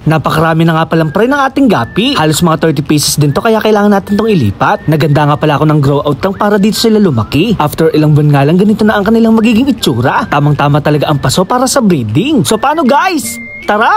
Napakarami na nga palang pre ng ating gapi. Halos mga 30 pieces din to kaya kailangan natin tong ilipat. Naganda nga pala ako ng grow out lang para dito sila lumaki. After ilang buwan nga lang ganito na ang kanilang magiging itsura. Tamang-tama talaga ang paso para sa breeding. So paano guys? Tara!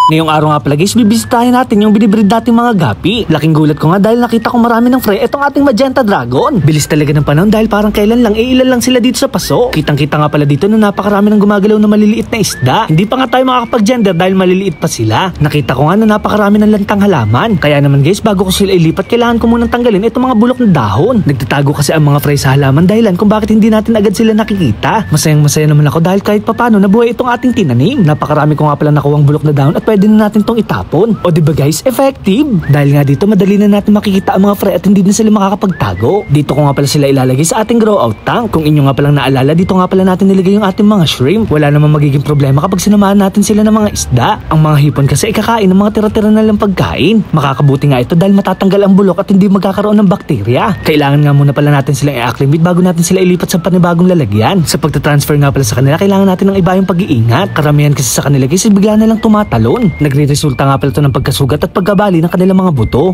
Ngayong araw nga pala guys, bibisitahin natin yung binibreed nating mga gapi. Laking gulat ko nga dahil nakita ko marami ng fry etong ating magenta dragon. Bilis talaga ng panahon dahil parang kailan lang ilan lang sila dito sa paso. Kitang-kita nga pala dito na napakarami ng gumagalaw na maliliit na isda. Hindi pa nga tayo makakapag-gender dahil maliliit pa sila. Nakita ko nga na napakarami ng lantang halaman. Kaya naman guys, bago ko sila ilipat, kailangan ko munang tanggalin itong mga bulok na dahon. Nagtatago kasi ang mga fry sa halaman dahilan kung bakit hindi natin agad sila nakikita. Masayang-masaya naman ako dahil kahit papano nabuhay itong ating tinanim. Napakarami ko nga pala nakuwang bulok na dahon at pwede na natin tong itapon. O diba guys, effective? Dahil nga dito madali na natin makikita ang mga fry at hindi na sila makakapagtago. Dito ko nga pala sila ilalagay sa ating grow out tank. Kung inyo nga palang naalala, dito nga pala natin nilagay yung ating mga shrimp. Wala namang magiging problema kapag sinamahan natin sila ng mga isda. Ang mga hipon kasi ikakain ng mga tira-tira na lang pagkain. Makakabuti nga ito dahil matatanggal ang bulok at hindi magkakaroon ng bakterya. Kailangan nga muna pala natin silang i-acclimate bago natin sila ilipat sa panibagong lalagyan. Sa pagta-transfer nga pala sa kanila, kailangan natin ng iba yung pag-iingat. Karamihan kasi sa kanila guys, bigla na lang tumatalon. Resulta nga pala ito ng pagkasugat at pagkabali ng kanilang mga buto.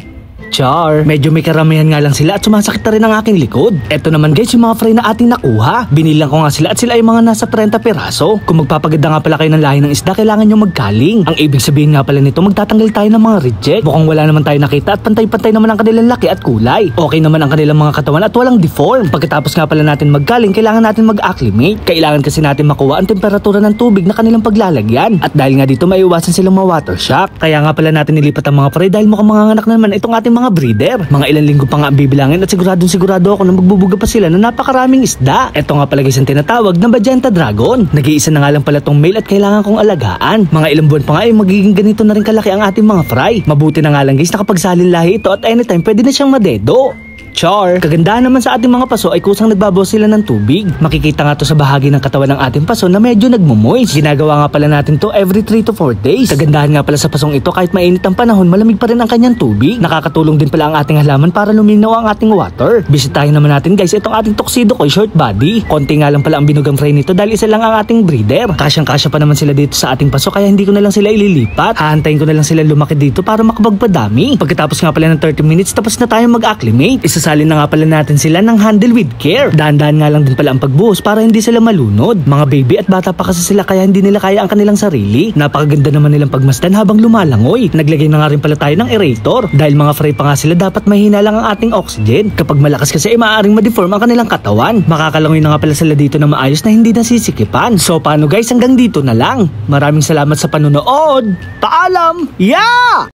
Char, medyo may karamihan nga lang sila at sumasakit na rin ang aking likod. Eto naman guys yung mga fry na ating nakuha. Binilang ko nga sila at sila ay mga nasa 30 peraso. Kung magpapaganda nga pala kayo ng lahi ng isda, kailangan nyo magkaling. Ang ibig sabihin nga pala nito, magtatanggal tayo ng mga reject. Mukhang wala naman tayo nakita at pantay-pantay naman ang kanilang laki at kulay. Okay naman ang kanilang mga katawan at walang deform. Pagkatapos nga pala natin magkaling, kailangan natin mag-acclimate. Kailangan kasi natin makuha ang temperatura ng tubig na kanilang paglalagyan. At dahil nga dito maiiwasan silang mga water shock. Kaya nga pala natin nilipat ang mga fry dahil mukhang mga anak naman itong ating mga breeder. Mga ilang linggo pa nga ang bibilangin at sigurado ako na magbubuga pa sila na napakaraming isda. Ito nga pala guys ang tinatawag na magenta dragon. Nag-iisa na nga lang pala tong male at kailangan kong alagaan. Mga ilang buwan pa nga ay magiging ganito na rin kalaki ang ating mga fry. Mabuti na nga lang guys nakapagsalin lahi ito at anytime pwede na siyang madedo. Char, kagandahan naman sa ating mga paso ay kusang nagbabaw sila ng tubig. Makikita nga to sa bahagi ng katawan ng ating paso na medyo nagmumoist. Ginagawa nga pala natin to every 3 to 4 days. Kagandahan nga pala sa pasong ito kahit mainit ang panahon, malamig pa rin ang kanyang tubig. Nakakatulong din pala ang ating halaman para luminaw ang ating water. Bisitahin naman natin guys itong ating tuxedo ko short body. Konti nga lang pala ang binugang fry nito dahil isa lang ang ating breeder. Kasyang-kasya pa naman sila dito sa ating paso kaya hindi ko na lang sila ililipat. Hahantayin ko na lang sila lumaki dito para makapagpadami. Pagkatapos nga pala ng 30 minutes tapos na tayong mag-acclimate. Isasalin na nga pala natin sila ng handle with care. Dahan-dahan nga lang din pala ang pagbuhos para hindi sila malunod. Mga baby at bata pa kasi sila kaya hindi nila kaya ang kanilang sarili. Napakaganda naman nilang pagmasdan habang lumalangoy. Naglagay na nga rin pala tayo ng aerator. Dahil mga fry pa nga sila dapat mahina lang ang ating oxygen. Kapag malakas kasi ay maaaring ma-deform ang kanilang katawan. Makakalangoy na nga pala sila dito na maayos na hindi nasisikipan. So paano guys, hanggang dito na lang. Maraming salamat sa panonood. Paalam! Yeah!